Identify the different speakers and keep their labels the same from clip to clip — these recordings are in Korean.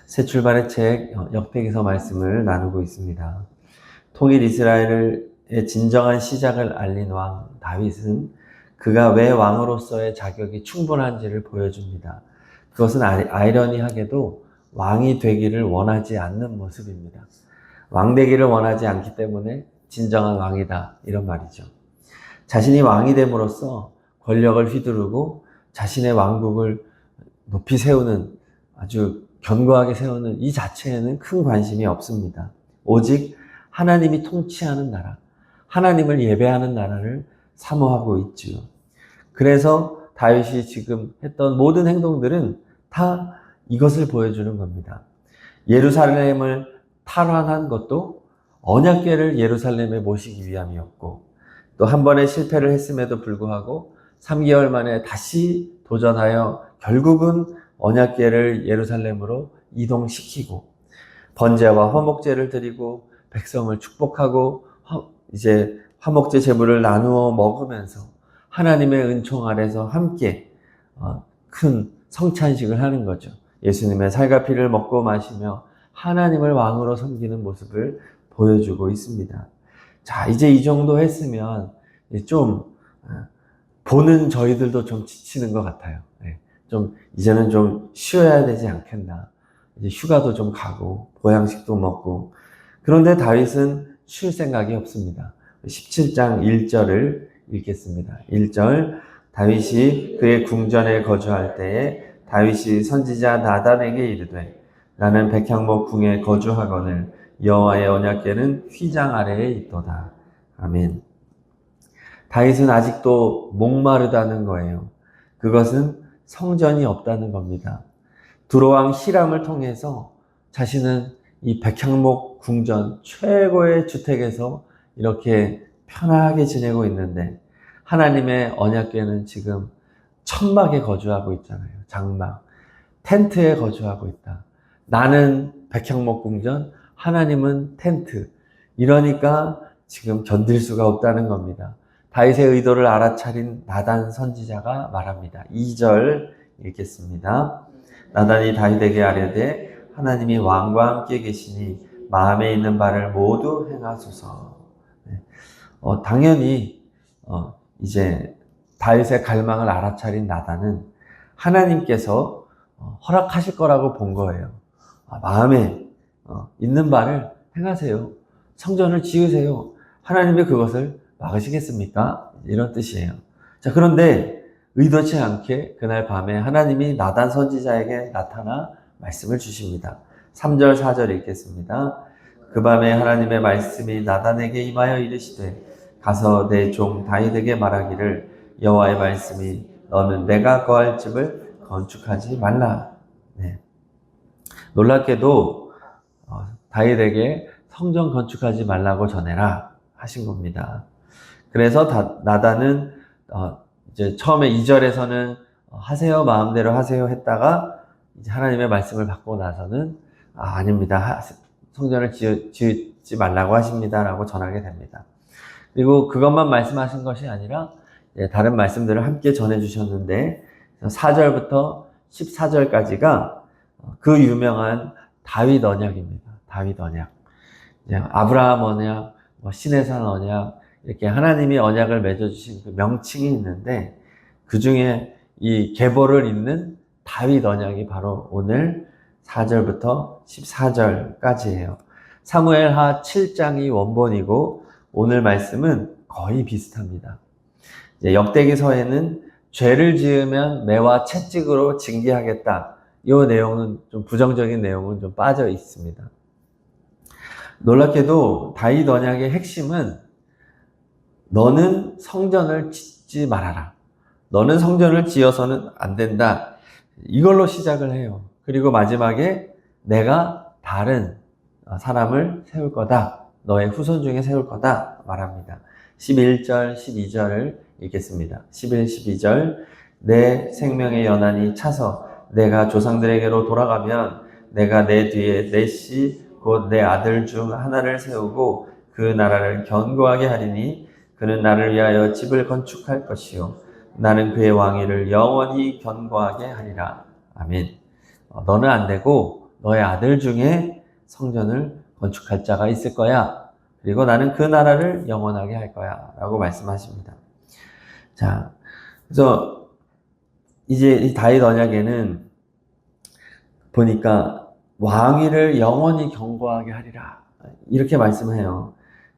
Speaker 1: 새 출발의 책 역대기서 말씀을 나누고 있습니다. 통일 이스라엘의 진정한 시작을 알린 왕 다윗은 그가 왜 왕으로서의 자격이 충분한지를 보여줍니다. 그것은 아이러니하게도 왕이 되기를 원하지 않는 모습입니다. 왕 되기를 원하지 않기 때문에 진정한 왕이다, 이런 말이죠. 자신이 왕이 됨으로써 권력을 휘두르고 자신의 왕국을 높이 세우는, 아주 견고하게 세우는 이 자체에는 큰 관심이 없습니다. 오직 하나님이 통치하는 나라, 하나님을 예배하는 나라를 사모하고 있지요. 그래서 다윗이 지금 했던 모든 행동들은 다 이것을 보여주는 겁니다. 예루살렘을 탈환한 것도 언약궤를 예루살렘에 모시기 위함이었고, 또 한 번의 실패를 했음에도 불구하고 3개월 만에 다시 도전하여 결국은 언약궤를 예루살렘으로 이동시키고 번제와 화목제를 드리고 백성을 축복하고 이제 화목제 제물을 나누어 먹으면서 하나님의 은총 아래서 함께 큰 성찬식을 하는 거죠. 예수님의 살과 피를 먹고 마시며 하나님을 왕으로 섬기는 모습을 보여주고 있습니다. 자, 이제 이 정도 했으면 좀 보는 저희들도 좀 지치는 것 같아요. 이제는 좀 쉬어야 되지 않겠나. 이제 휴가도 좀 가고 보양식도 먹고. 그런데 다윗은 쉴 생각이 없습니다. 17장 1절을 읽겠습니다. 1절, 다윗이 그의 궁전에 거주할 때에 다윗이 선지자 나단에게 이르되 나는 백향목 궁에 거주하거늘 여호와의 언약궤는 휘장 아래에 있도다. 아멘. 다윗은 아직도 목마르다는 거예요. 그것은 성전이 없다는 겁니다. 두로왕 히람을 통해서 자신은 이 백향목 궁전 최고의 주택에서 이렇게 편하게 지내고 있는데 하나님의 언약궤는 지금 천막에 거주하고 있잖아요. 장막, 텐트에 거주하고 있다. 나는 백향목 궁전, 하나님은 텐트. 이러니까 지금 견딜 수가 없다는 겁니다. 다윗의 의도를 알아차린 나단 선지자가 말합니다. 2절 읽겠습니다. 나단이 다윗에게 아뢰되 하나님이 왕과 함께 계시니 마음에 있는 바를 모두 행하소서. 당연히 이제 다윗의 갈망을 알아차린 나단은 하나님께서 허락하실 거라고 본 거예요. 마음에 있는 바를 행하세요. 성전을 지으세요. 하나님이 그것을 막으시겠습니까? 이런 뜻이에요. 자, 그런데 의도치 않게 그날 밤에 하나님이 나단 선지자에게 나타나 말씀을 주십니다. 3절, 4절 읽겠습니다. 그 밤에 하나님의 말씀이 나단에게 임하여 이르시되 가서 내 종 다윗에게 말하기를 여호와의 말씀이 너는 내가 거할 집을 건축하지 말라. 네. 놀랍게도 다윗에게 성전 건축하지 말라고 전해라 하신 겁니다. 그래서 나단은 이제 처음에 2절에서는 하세요, 마음대로 하세요 했다가 이제 하나님의 말씀을 받고 나서는 아닙니다. 성전을 지지 말라고 하십니다. 라고 전하게 됩니다. 그리고 그것만 말씀하신 것이 아니라 다른 말씀들을 함께 전해주셨는데 4절부터 14절까지가 그 유명한 다윗 언약입니다. 다윗 언약. 아브라함 언약, 시내산 언약, 이렇게 하나님이 언약을 맺어주신 그 명칭이 있는데 그 중에 이 계보를 잇는 다윗 언약이 바로 오늘 4절부터 14절까지예요. 사무엘하 7장이 원본이고 오늘 말씀은 거의 비슷합니다. 역대기서에는 죄를 지으면 매와 채찍으로 징계하겠다. 이 내용은 좀 부정적인 내용은 좀 빠져 있습니다. 놀랍게도 다윗 언약의 핵심은 너는 성전을 짓지 말아라. 너는 성전을 지어서는 안 된다. 이걸로 시작을 해요. 그리고 마지막에 내가 다른 사람을 세울 거다. 너의 후손 중에 세울 거다 말합니다. 11절, 12절을 읽겠습니다. 11, 12절 내 생명의 연한이 차서 내가 조상들에게로 돌아가면 내가 내 뒤에 내 씨 곧 내 아들 중 하나를 세우고 그 나라를 견고하게 하리니 그는 나를 위하여 집을 건축할 것이요 나는 그의 왕위를 영원히 견고하게 하리라. 아멘. 너는 안 되고 너의 아들 중에 성전을 건축할 자가 있을 거야. 그리고 나는 그 나라를 영원하게 할 거야. 라고 말씀하십니다. 자, 그래서 이제 이 다윗 언약에는 보니까 왕위를 영원히 견고하게 하리라. 이렇게 말씀해요.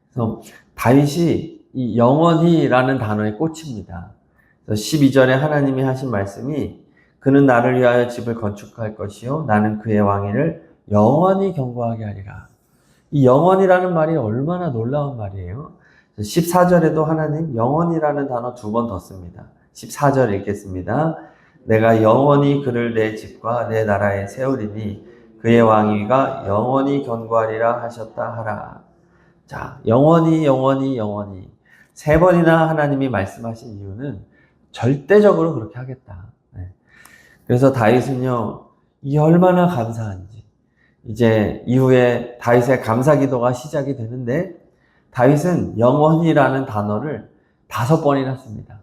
Speaker 1: 그래서 다윗이 이 영원히라는 단어에 꽂힙니다. 그래서 12절에 하나님이 하신 말씀이 그는 나를 위하여 집을 건축할 것이요 나는 그의 왕위를 영원히 견고하게 하리라. 이 영원이라는 말이 얼마나 놀라운 말이에요. 14절에도 하나님 영원이라는 단어 2번 더 씁니다. 14절 읽겠습니다. 내가 영원히 그를 내 집과 내 나라에 세우리니 그의 왕위가 영원히 견고하리라 하셨다 하라. 자, 영원히 영원히 영원히 3번이나 하나님이 말씀하신 이유는 절대적으로 그렇게 하겠다. 그래서 다윗은요, 이 얼마나 감사한지. 이제 이후에 다윗의 감사 기도가 시작이 되는데 다윗은 영원히라는 단어를 5번이나 씁니다.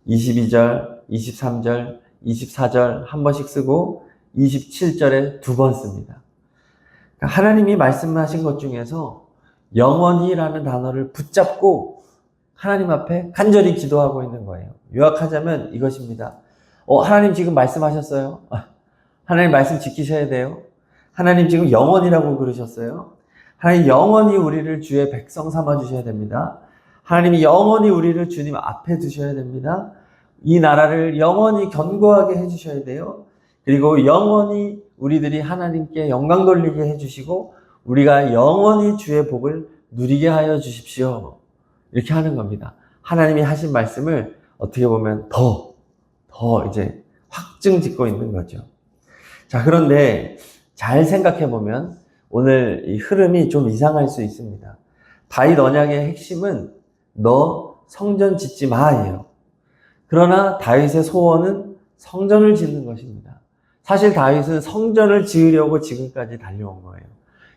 Speaker 1: 22절, 23절, 24절 한 번씩 쓰고 27절에 2번 씁니다. 그러니까 하나님이 말씀하신 것 중에서 영원히라는 단어를 붙잡고 하나님 앞에 간절히 기도하고 있는 거예요. 요약하자면 이것입니다. 하나님 지금 말씀하셨어요. 하나님 말씀 지키셔야 돼요. 하나님 지금 영원이라고 그러셨어요. 하나님 영원히 우리를 주의 백성 삼아 주셔야 됩니다. 하나님이 영원히 우리를 주님 앞에 두셔야 됩니다. 이 나라를 영원히 견고하게 해주셔야 돼요. 그리고 영원히 우리들이 하나님께 영광 돌리게 해주시고 우리가 영원히 주의 복을 누리게 하여 주십시오. 이렇게 하는 겁니다. 하나님이 하신 말씀을 어떻게 보면 더 이제 확증 짓고 있는 거죠. 자, 그런데 잘 생각해 보면 오늘 이 흐름이 좀 이상할 수 있습니다. 다윗 언약의 핵심은 너 성전 짓지 마예요. 그러나 다윗의 소원은 성전을 짓는 것입니다. 사실 다윗은 성전을 지으려고 지금까지 달려온 거예요.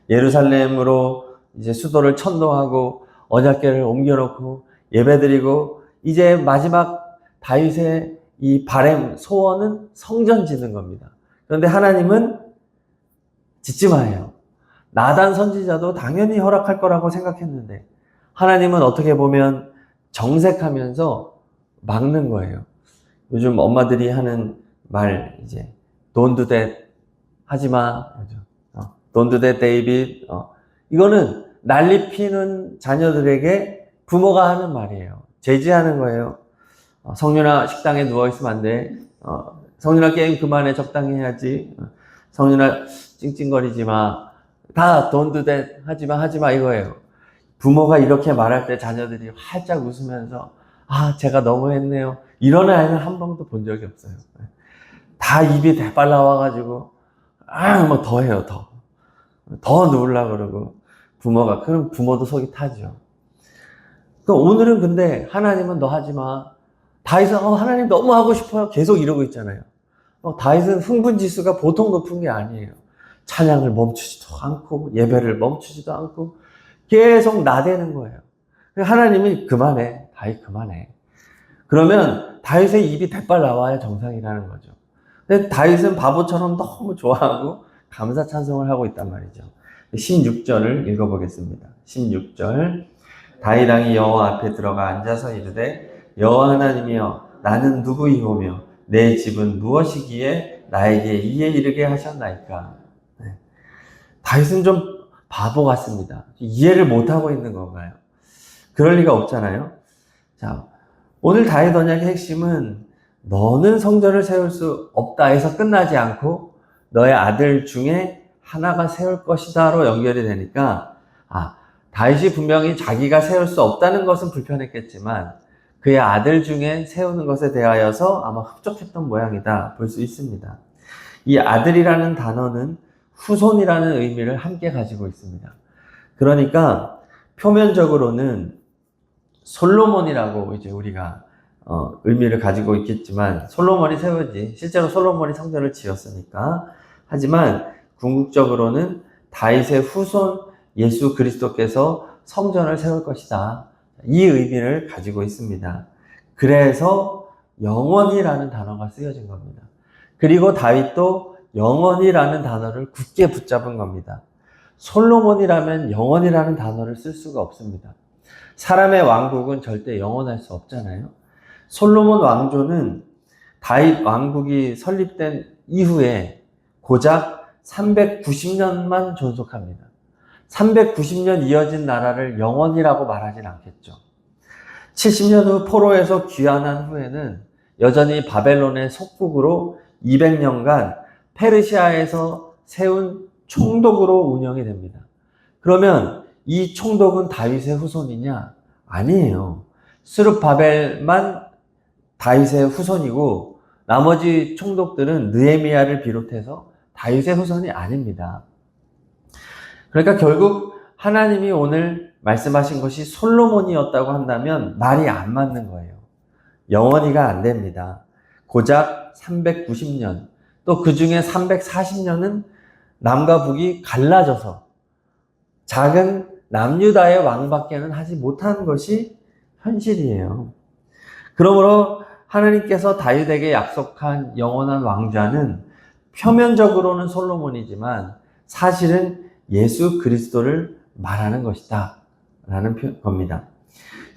Speaker 1: 예루살렘으로 이제 수도를 천도하고 언약궤를 옮겨놓고 예배드리고 이제 마지막 다윗의 이 바램 소원은 성전 짓는 겁니다. 그런데 하나님은 짓지 마요. 나단 선지자도 당연히 허락할 거라고 생각했는데 하나님은 어떻게 보면 정색하면서 막는 거예요. 요즘 엄마들이 하는 말 이제 Don't do that 하지 마. Don't do that, David. 이거는 난리 피는 자녀들에게 부모가 하는 말이에요. 제지하는 거예요. 성윤아 식당에 누워있으면 안 돼. 성윤아 게임 그만해. 적당히 해야지. 성윤아 찡찡거리지 마. 다 Don't do that 하지 마 이거예요. 부모가 이렇게 말할 때 자녀들이 활짝 웃으면서 제가 너무 했네요. 이런 아이는 한 번도 본 적이 없어요. 다 입이 대빨 나와가지고 뭐 더 해요. 더 누우려고 그러고 부모가 그럼 부모도 속이 타죠. 오늘은 근데 하나님은 너 하지 마. 다윗은 하나님 너무 하고 싶어요. 계속 이러고 있잖아요. 다윗은 흥분 지수가 보통 높은 게 아니에요. 찬양을 멈추지도 않고 예배를 멈추지도 않고 계속 나대는 거예요. 하나님이 그만해. 다윗 그만해. 그러면 다윗의 입이 대빨 나와야 정상이라는 거죠. 근데 다윗은 바보처럼 너무 좋아하고 감사 찬송을 하고 있단 말이죠. 16절을 읽어보겠습니다. 16절 다윗 왕이 여호와 앞에 들어가 앉아서 이르되 여호와 하나님이여 나는 누구이오며 내 집은 무엇이기에 나에게 이에 이르게 하셨나이까. 다윗은 좀 바보 같습니다. 이해를 못하고 있는 건가요? 그럴 리가 없잖아요. 자, 오늘 다윗 언약의 핵심은 너는 성전을 세울 수 없다 해서 끝나지 않고 너의 아들 중에 하나가 세울 것이다로 연결이 되니까 다윗이 분명히 자기가 세울 수 없다는 것은 불편했겠지만 그의 아들 중에 세우는 것에 대하여서 아마 흡족했던 모양이다 볼 수 있습니다. 이 아들이라는 단어는 후손이라는 의미를 함께 가지고 있습니다. 그러니까 표면적으로는 솔로몬이라고 이제 우리가 의미를 가지고 있겠지만 솔로몬이 세우지 실제로 솔로몬이 성전을 지었으니까 하지만 궁극적으로는 다윗의 후손 예수 그리스도께서 성전을 세울 것이다. 이 의미를 가지고 있습니다. 그래서 영원히라는 단어가 쓰여진 겁니다. 그리고 다윗도 영원이라는 단어를 굳게 붙잡은 겁니다. 솔로몬이라면 영원이라는 단어를 쓸 수가 없습니다. 사람의 왕국은 절대 영원할 수 없잖아요. 솔로몬 왕조는 다윗 왕국이 설립된 이후에 고작 390년만 존속합니다. 390년 이어진 나라를 영원이라고 말하진 않겠죠. 70년 후 포로에서 귀환한 후에는 여전히 바벨론의 속국으로 200년간 페르시아에서 세운 총독으로 운영이 됩니다. 그러면 이 총독은 다윗의 후손이냐? 아니에요. 스룹바벨만 다윗의 후손이고 나머지 총독들은 느헤미야를 비롯해서 다윗의 후손이 아닙니다. 그러니까 결국 하나님이 오늘 말씀하신 것이 솔로몬이었다고 한다면 말이 안 맞는 거예요. 영원히가 안 됩니다. 고작 390년, 또 그 중에 340년은 남과 북이 갈라져서 작은 남유다의 왕밖에는 하지 못한 것이 현실이에요. 그러므로 하나님께서 다윗에게 약속한 영원한 왕좌는 표면적으로는 솔로몬이지만 사실은 예수 그리스도를 말하는 것이다 라는 겁니다.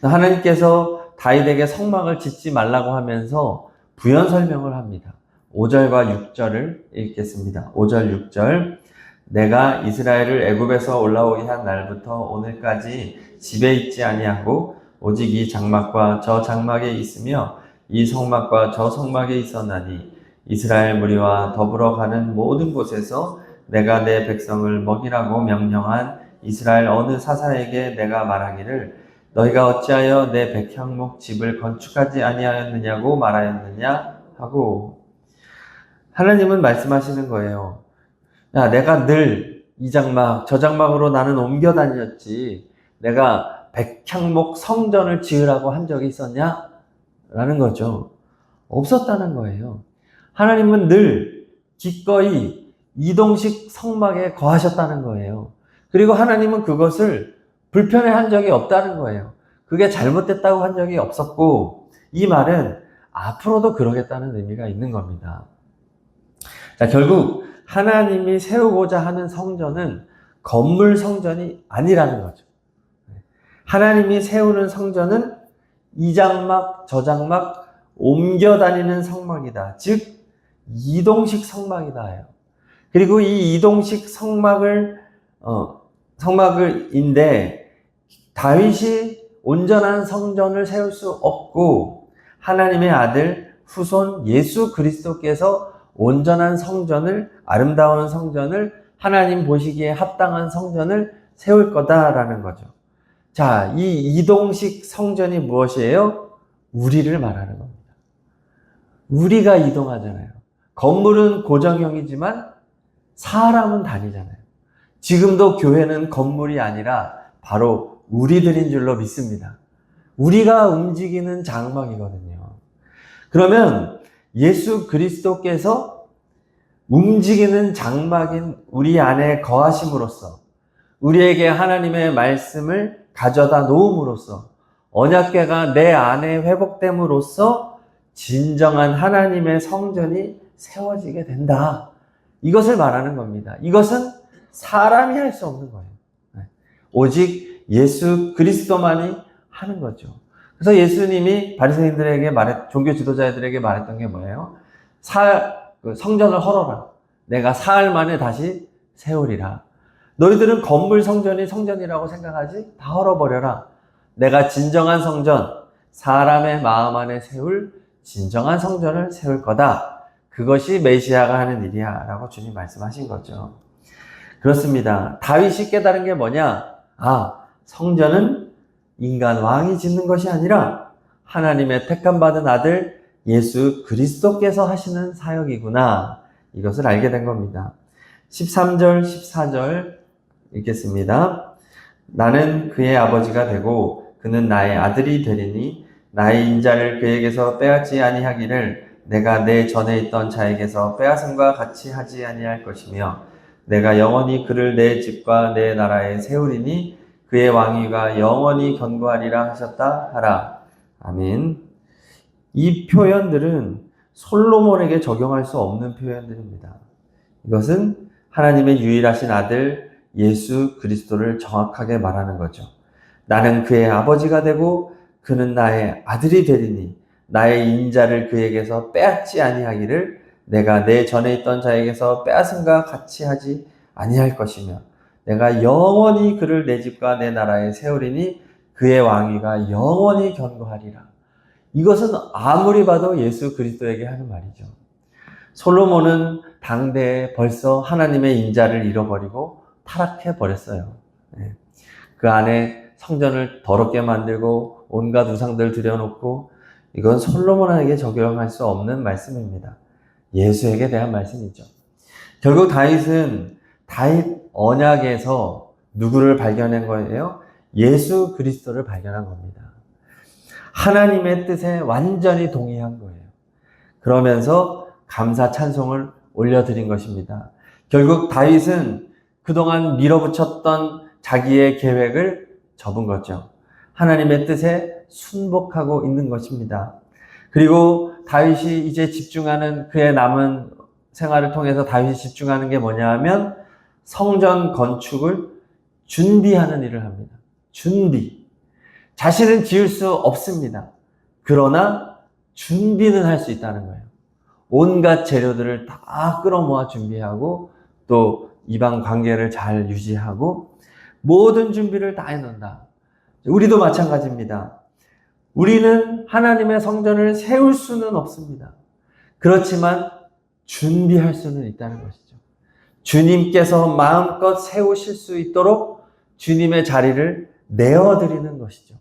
Speaker 1: 하나님께서 다윗에게 성막을 짓지 말라고 하면서 부연 설명을 합니다. 5절과 6절을 읽겠습니다. 5절 6절 내가 이스라엘을 애굽에서 올라오게 한 날부터 오늘까지 집에 있지 아니하고 오직 이 장막과 저 장막에 있으며 이 성막과 저 성막에 있었나니 이스라엘 무리와 더불어 가는 모든 곳에서 내가 내 백성을 먹이라고 명령한 이스라엘 어느 사사에게 내가 말하기를 너희가 어찌하여 내 백향목 집을 건축하지 아니하였느냐고 말하였느냐 하고 하나님은 말씀하시는 거예요. 야, 내가 늘 이 장막 저 장막으로 나는 옮겨 다녔지 내가 백향목 성전을 지으라고 한 적이 있었냐? 라는 거죠. 없었다는 거예요. 하나님은 늘 기꺼이 이동식 성막에 거하셨다는 거예요. 그리고 하나님은 그것을 불편해한 적이 없다는 거예요. 그게 잘못됐다고 한 적이 없었고 이 말은 앞으로도 그러겠다는 의미가 있는 겁니다. 자, 결국 하나님이 세우고자 하는 성전은 건물 성전이 아니라는 거죠. 하나님이 세우는 성전은 이 장막, 저 장막 옮겨 다니는 성막이다. 즉 이동식 성막이다. 그리고 이 이동식 성막인데 다윗이 온전한 성전을 세울 수 없고 하나님의 아들 후손 예수 그리스도께서 온전한 성전을 아름다운 성전을 하나님 보시기에 합당한 성전을 세울 거다라는 거죠. 자, 이 이동식 성전이 무엇이에요? 우리를 말하는 겁니다. 우리가 이동하잖아요. 건물은 고정형이지만 사람은 다니잖아요. 지금도 교회는 건물이 아니라 바로 우리들인 줄로 믿습니다. 우리가 움직이는 장막이거든요. 그러면 예수 그리스도께서 움직이는 장막인 우리 안에 거하심으로써 우리에게 하나님의 말씀을 가져다 놓음으로써 언약궤가 내 안에 회복됨으로써 진정한 하나님의 성전이 세워지게 된다. 이것을 말하는 겁니다. 이것은 사람이 할 수 없는 거예요. 오직 예수 그리스도만이 하는 거죠. 그래서 예수님이 바리새인들에게 종교 지도자들에게 말했던 게 뭐예요? 성전을 헐어라. 내가 사흘 만에 다시 세우리라. 너희들은 건물 성전이 성전이라고 생각하지? 다 헐어버려라. 내가 진정한 성전, 사람의 마음 안에 세울 진정한 성전을 세울 거다. 그것이 메시아가 하는 일이야 라고 주님 말씀하신 거죠. 그렇습니다. 다윗이 깨달은 게 뭐냐? 성전은 인간 왕이 짓는 것이 아니라 하나님의 택함받은 아들 예수 그리스도께서 하시는 사역이구나. 이것을 알게 된 겁니다. 13절, 14절 읽겠습니다. 나는 그의 아버지가 되고 그는 나의 아들이 되리니 나의 인자를 그에게서 빼앗지 아니하기를 내가 내 전에 있던 자에게서 빼앗음과 같이 하지 아니할 것이며 내가 영원히 그를 내 집과 내 나라에 세우리니 그의 왕위가 영원히 견고하리라 하셨다 하라. 아멘. 이 표현들은 솔로몬에게 적용할 수 없는 표현들입니다. 이것은 하나님의 유일하신 아들 예수 그리스도를 정확하게 말하는 거죠. 나는 그의 아버지가 되고 그는 나의 아들이 되리니 나의 인자를 그에게서 빼앗지 아니하기를 내가 내 전에 있던 자에게서 빼앗음과 같이 하지 아니할 것이며 내가 영원히 그를 내 집과 내 나라에 세우리니 그의 왕위가 영원히 견고하리라. 이것은 아무리 봐도 예수 그리스도에게 하는 말이죠. 솔로몬은 당대에 벌써 하나님의 인자를 잃어버리고 타락해 버렸어요. 그 안에 성전을 더럽게 만들고 온갖 우상들 들여놓고, 이건 솔로몬에게 적용할 수 없는 말씀입니다. 예수에게 대한 말씀이죠. 결국 다윗은 다윗 언약에서 누구를 발견한 거예요? 예수 그리스도를 발견한 겁니다. 하나님의 뜻에 완전히 동의한 거예요. 그러면서 감사 찬송을 올려드린 것입니다. 결국 다윗은 그동안 밀어붙였던 자기의 계획을 접은 거죠. 하나님의 뜻에 순복하고 있는 것입니다. 그리고 다윗이 이제 집중하는, 그의 남은 생활을 통해서 다윗이 집중하는 게 뭐냐 하면 성전 건축을 준비하는 일을 합니다. 준비. 자신은 지을 수 없습니다. 그러나 준비는 할 수 있다는 거예요. 온갖 재료들을 다 끌어모아 준비하고 또 이방 관계를 잘 유지하고 모든 준비를 다 해놓는다. 우리도 마찬가지입니다. 우리는 하나님의 성전을 세울 수는 없습니다. 그렇지만 준비할 수는 있다는 것이죠. 주님께서 마음껏 세우실 수 있도록 주님의 자리를 내어드리는 것이죠.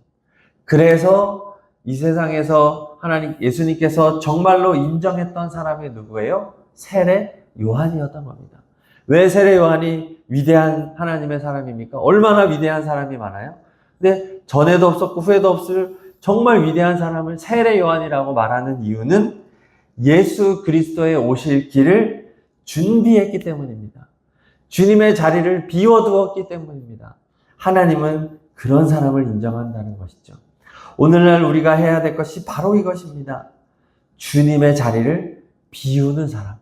Speaker 1: 그래서 이 세상에서 예수님께서 정말로 인정했던 사람이 누구예요? 세례 요한이었던 겁니다. 왜 세례 요한이 위대한 하나님의 사람입니까? 얼마나 위대한 사람이 많아요? 근데 전에도 없었고 후에도 없을 정말 위대한 사람을 세례 요한이라고 말하는 이유는 예수 그리스도의 오실 길을 준비했기 때문입니다. 주님의 자리를 비워두었기 때문입니다. 하나님은 그런 사람을 인정한다는 것이죠. 오늘날 우리가 해야 될 것이 바로 이것입니다. 주님의 자리를 비우는 사람,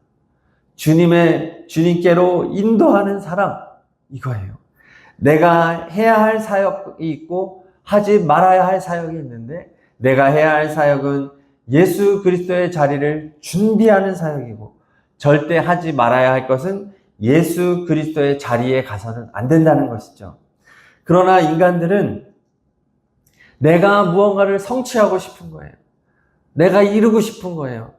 Speaker 1: 주님께로 인도하는 사람, 이거예요. 내가 해야 할 사역이 있고 하지 말아야 할 사역이 있는데, 내가 해야 할 사역은 예수 그리스도의 자리를 준비하는 사역이고, 절대 하지 말아야 할 것은 예수 그리스도의 자리에 가서는 안 된다는 것이죠. 그러나 인간들은 내가 무언가를 성취하고 싶은 거예요. 내가 이루고 싶은 거예요.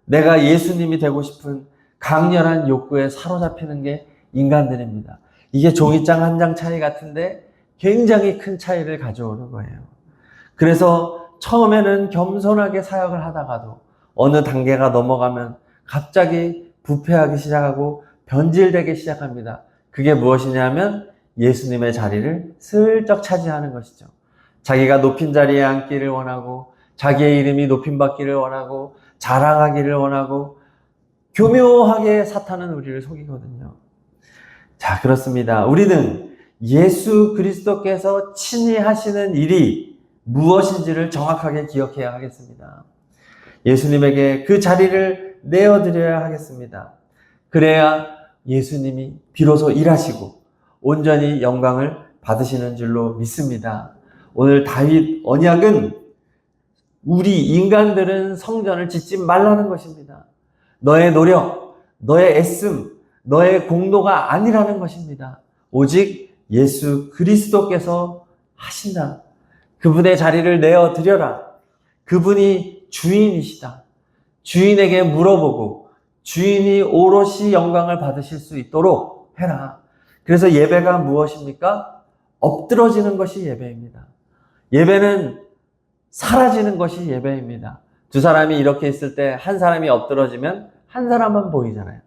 Speaker 1: 내가 예수님이 되고 싶은 강렬한 욕구에 사로잡히는 게 인간들입니다. 이게 종이장 한 장 차이 같은데 굉장히 큰 차이를 가져오는 거예요. 그래서 처음에는 겸손하게 사역을 하다가도 어느 단계가 넘어가면 갑자기 부패하기 시작하고 변질되기 시작합니다. 그게 무엇이냐면 예수님의 자리를 슬쩍 차지하는 것이죠. 자기가 높인 자리에 앉기를 원하고, 자기의 이름이 높임받기를 원하고, 자랑하기를 원하고, 교묘하게 사탄은 우리를 속이거든요. 자, 그렇습니다. 우리는 예수 그리스도께서 친히 하시는 일이 무엇인지를 정확하게 기억해야 하겠습니다. 예수님에게 그 자리를 내어드려야 하겠습니다. 그래야 예수님이 비로소 일하시고 온전히 영광을 받으시는 줄로 믿습니다. 오늘 다윗 언약은 우리 인간들은 성전을 짓지 말라는 것입니다. 너의 노력, 너의 애씀, 너의 공로가 아니라는 것입니다. 오직 예수 그리스도께서 하신다. 그분의 자리를 내어드려라. 그분이 주인이시다. 주인에게 물어보고 주인이 오롯이 영광을 받으실 수 있도록 해라. 그래서 예배가 무엇입니까? 엎드러지는 것이 예배입니다. 예배는 사라지는 것이 예배입니다. 두 사람이 이렇게 있을 때 한 사람이 엎드러지면 한 사람만 보이잖아요.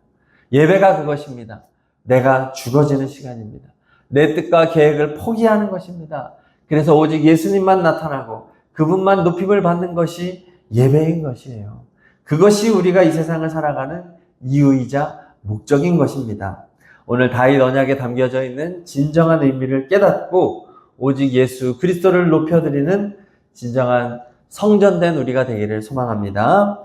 Speaker 1: 예배가 그것입니다. 내가 죽어지는 시간입니다. 내 뜻과 계획을 포기하는 것입니다. 그래서 오직 예수님만 나타나고 그분만 높임을 받는 것이 예배인 것이에요. 그것이 우리가 이 세상을 살아가는 이유이자 목적인 것입니다. 오늘 다윗 언약에 담겨져 있는 진정한 의미를 깨닫고 오직 예수 그리스도를 높여드리는 진정한 성전된 우리가 되기를 소망합니다.